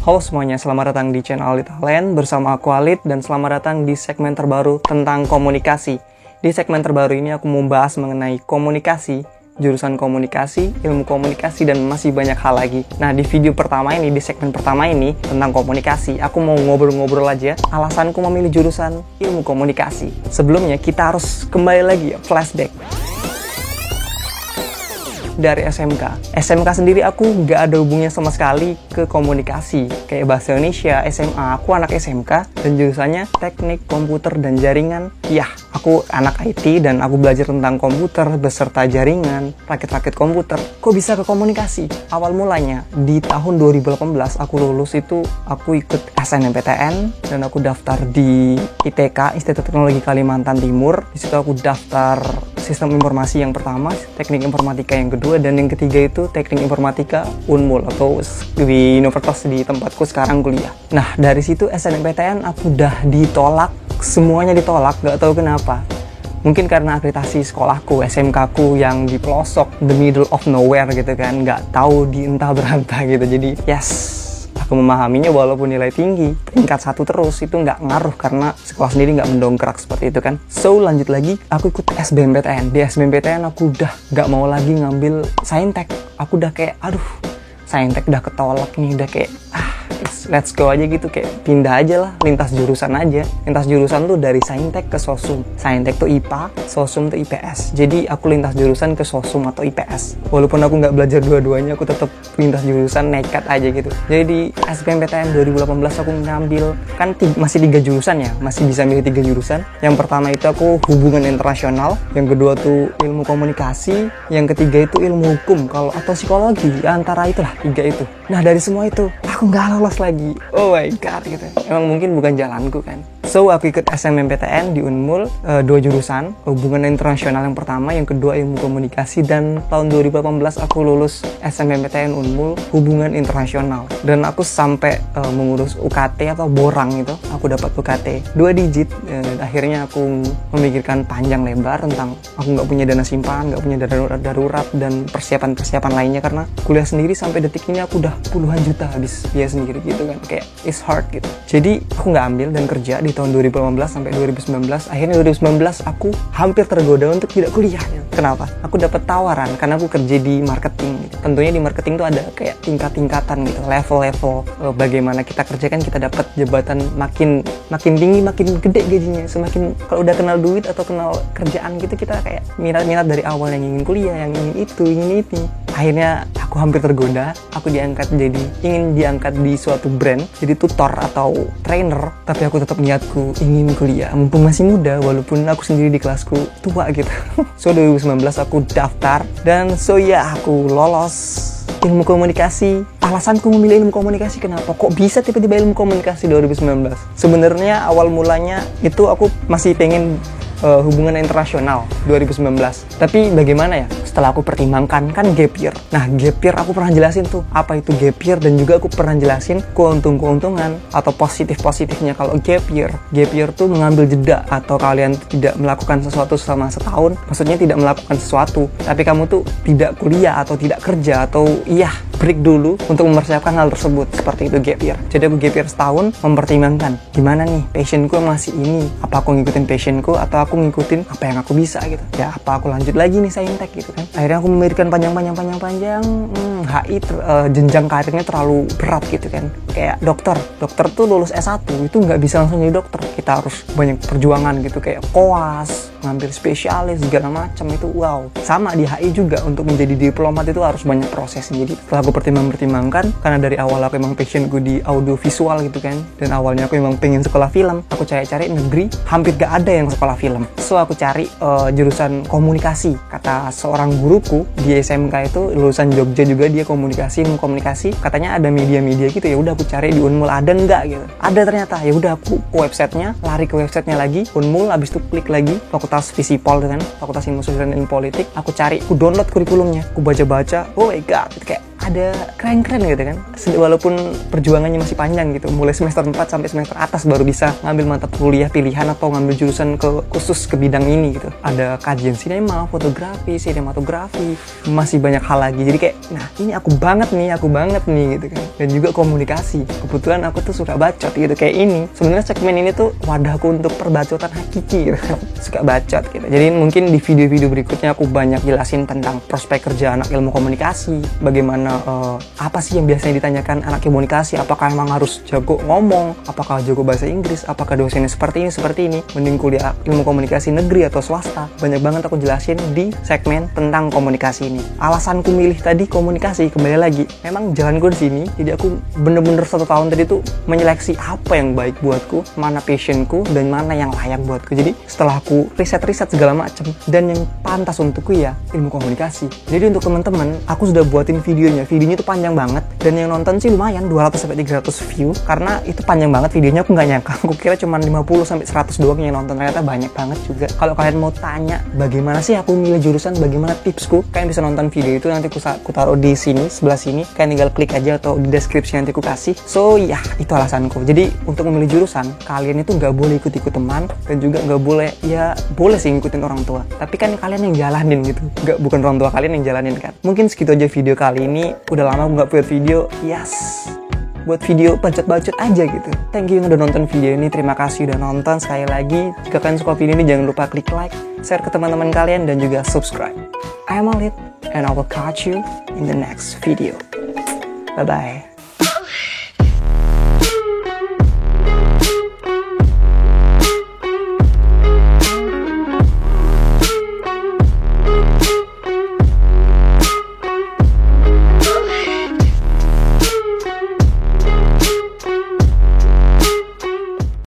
Halo semuanya, selamat datang di channel Alit Talent bersama aku Alit dan selamat datang di segmen terbaru tentang komunikasi. Di segmen terbaru ini aku mau bahas mengenai komunikasi, jurusan komunikasi, ilmu komunikasi, dan masih banyak hal lagi. Nah, di video pertama ini, di segmen pertama ini tentang komunikasi, aku mau ngobrol-ngobrol aja alasanku memilih jurusan ilmu komunikasi. Sebelumnya kita harus kembali lagi flashback dari SMK. SMK sendiri aku nggak ada hubungannya sama sekali ke komunikasi. Kayak bahasa Indonesia, SMA, aku anak SMK dan jurusannya teknik komputer dan jaringan. Yah, aku anak IT dan aku belajar tentang komputer beserta jaringan, rakit-rakit komputer. Kok bisa ke komunikasi? Awal mulanya di tahun 2018 aku lulus itu aku ikut SNMPTN dan aku daftar di ITK, Institut Teknologi Kalimantan Timur. Di situ aku daftar sistem informasi yang pertama, teknik informatika yang kedua, dan yang ketiga itu teknik informatika Unmul atau di universitas di tempatku sekarang kuliah. Nah, dari situ SNMPTN aku udah ditolak, semuanya ditolak, gak tahu kenapa. Mungkin karena akreditasi sekolahku, SMK ku yang di pelosok, the middle of nowhere gitu kan, gak tahu di entah berantah gitu. Jadi yes, aku memahaminya walaupun nilai tinggi, peringkat 1 terus, itu nggak ngaruh karena sekolah sendiri nggak mendongkrak seperti itu kan. So, lanjut lagi, aku ikut SBMPTN. Di SBMPTN aku udah nggak mau lagi ngambil Saintek. Aku udah kayak, aduh, Saintek udah ketolak nih, udah kayak, let's go aja gitu, kayak pindah aja lah, lintas jurusan aja. Lintas jurusan tuh dari Saintek ke Sosum. Saintek tuh IPA, Sosum tuh IPS. Jadi aku lintas jurusan ke Sosum atau IPS. Walaupun aku nggak belajar dua-duanya, aku tetap lintas jurusan, nekat aja gitu. Jadi di SBMPTN 2018 aku ngambil, kan masih 3 jurusan ya, masih bisa milih 3 jurusan. Yang pertama itu aku hubungan internasional, yang kedua tuh ilmu komunikasi, yang ketiga itu ilmu hukum kalau atau psikologi, antara itulah 3 itu. Nah, dari semua itu aku nggak lolos lagi. Oh my god gitu. Emang mungkin bukan jalanku kan. So, aku ikut SNMPTN di Unmul, 2 jurusan, hubungan internasional yang pertama, yang kedua ilmu komunikasi, dan tahun 2018 aku lulus SNMPTN Unmul, hubungan internasional. Dan aku sampai mengurus UKT atau borang itu, aku dapat UKT 2 digit. Akhirnya aku memikirkan panjang lebar tentang aku nggak punya dana simpan, nggak punya dana darurat, dan persiapan-persiapan lainnya karena kuliah sendiri sampai detik ini aku udah puluhan juta habis biaya sendiri gitu kan, kayak it's hard gitu. Jadi aku nggak ambil dan kerja di tahun 2018 sampai 2019. Akhirnya 2019 aku hampir tergoda untuk tidak kuliah. Kenapa? Aku dapat tawaran karena aku kerja di marketing gitu. Tentunya di marketing tuh ada kayak tingkat-tingkatan gitu, level-level. Bagaimana kita kerjakan, kita dapat jabatan makin tinggi, makin gede gajinya. Semakin kalau udah kenal duit atau kenal kerjaan gitu, kita kayak minat-minat dari awal yang ingin kuliah, yang ingin itu, ingin itu. Akhirnya aku hampir tergoda, aku ingin diangkat di suatu brand, jadi tutor atau trainer, tapi aku tetap niatku ingin kuliah, mumpung masih muda, walaupun aku sendiri di kelasku tua gitu. So, 2019 aku daftar, dan aku lolos ilmu komunikasi. Alasanku memilih ilmu komunikasi kenapa? Kok bisa tiba-tiba ilmu komunikasi 2019? Sebenarnya awal mulanya itu aku masih pengen hubungan internasional 2019. Tapi bagaimana ya? Setelah aku pertimbangkan, kan gap year. Nah, gap year aku pernah jelasin tuh apa itu gap year, dan juga aku pernah jelasin keuntungan atau positifnya kalau gap year. Gap year tuh mengambil jeda, atau kalian tidak melakukan sesuatu selama setahun. Maksudnya tidak melakukan sesuatu, tapi kamu tuh tidak kuliah atau tidak kerja, atau break dulu untuk mempersiapkan hal tersebut. Seperti itu gap year. Jadi aku gap year setahun mempertimbangkan gimana nih passionku masih ini, apa aku ngikutin passionku atau aku ngikutin apa yang aku bisa gitu. Ya, apa aku lanjut lagi nih Saintek gitu kan. Akhirnya aku memikirkan panjang, HI jenjang karirnya terlalu berat gitu kan. Kayak dokter tuh lulus S1 itu nggak bisa langsung jadi dokter. Kita harus banyak perjuangan gitu, kayak koas, ngambil spesialis segala macam itu. Wow, sama di HI juga untuk menjadi diplomat itu harus banyak prosesnya. Jadi setelah aku pertimbangkan, karena dari awal aku emang passionku di audio visual gitu kan, dan awalnya aku emang pengen sekolah film, aku cari-cari negeri hampir gak ada yang sekolah film. So, aku cari jurusan komunikasi. Kata seorang guruku di SMK itu lulusan Jogja juga, dia komunikasi, katanya ada media-media gitu. Ya udah aku cari di Unmul ada nggak gitu. Ada ternyata. Ya udah aku lari ke websitenya lagi, Unmul, abis itu klik lagi Fakultas Visipol kan, Fakultas Ilmu Sosial dan Politik. Aku cari, aku download kurikulumnya, aku baca-baca. Oh my god, kayak ada keren-keren gitu kan. Walaupun perjuangannya masih panjang gitu, mulai semester 4 sampai semester atas baru bisa ngambil mata kuliah pilihan atau ngambil jurusan khusus ke bidang ini gitu. Ada kajian sinema, fotografi, sinematografi, masih banyak hal lagi. Jadi kayak, nah ini aku banget nih gitu kan. Dan juga komunikasi. Kebetulan aku tuh suka bacot gitu kayak ini. Sebenarnya segmen ini tuh wadahku untuk perbacotan hakiki gitu kan. Suka bacot gitu. Jadi mungkin di video-video berikutnya aku banyak jelasin tentang prospek kerja anak ilmu komunikasi, bagaimana apa sih yang biasanya ditanyakan anak komunikasi, apakah emang harus jago ngomong, apakah jago bahasa Inggris, apakah dosennya seperti ini, mending kuliah ilmu komunikasi negeri atau swasta. Banyak banget aku jelasin di segmen tentang komunikasi ini. Alasanku milih tadi komunikasi, kembali lagi, memang jalanku di sini, jadi aku bener-bener 1 tahun tadi tuh menyeleksi apa yang baik buatku, mana passionku, dan mana yang layak buatku. Jadi setelah aku riset segala macam, dan yang pantas untukku ya ilmu komunikasi. Jadi untuk teman-teman, aku sudah buatin videonya tuh panjang banget, dan yang nonton sih lumayan 200-300 view, karena itu panjang banget videonya. Aku nggak nyangka, aku kira cuma 50-100 doang yang nonton, ternyata banyak banget juga. Kalau kalian mau tanya bagaimana sih aku milih jurusan, bagaimana tipsku, kalian bisa nonton video itu, nanti aku taruh di sini, sebelah sini, kalian tinggal klik aja atau di deskripsi nanti aku kasih. So ya, itu alasanku. Jadi untuk memilih jurusan, kalian itu nggak boleh ikut-ikut teman, dan juga nggak boleh, ya boleh sih ngikutin orang tua, tapi kan kalian yang jalanin gitu, bukan orang tua kalian yang jalanin kan. Mungkin segitu aja video kali ini. Udah lama aku nggak buat video, buat video bacot-bacot aja gitu. Thank you yang udah nonton video ini, terima kasih udah nonton. Sekali lagi, jika kalian suka video ini jangan lupa klik like, share ke teman-teman kalian, dan juga subscribe. I'm Alit, and I will catch you in the next video. Bye-bye.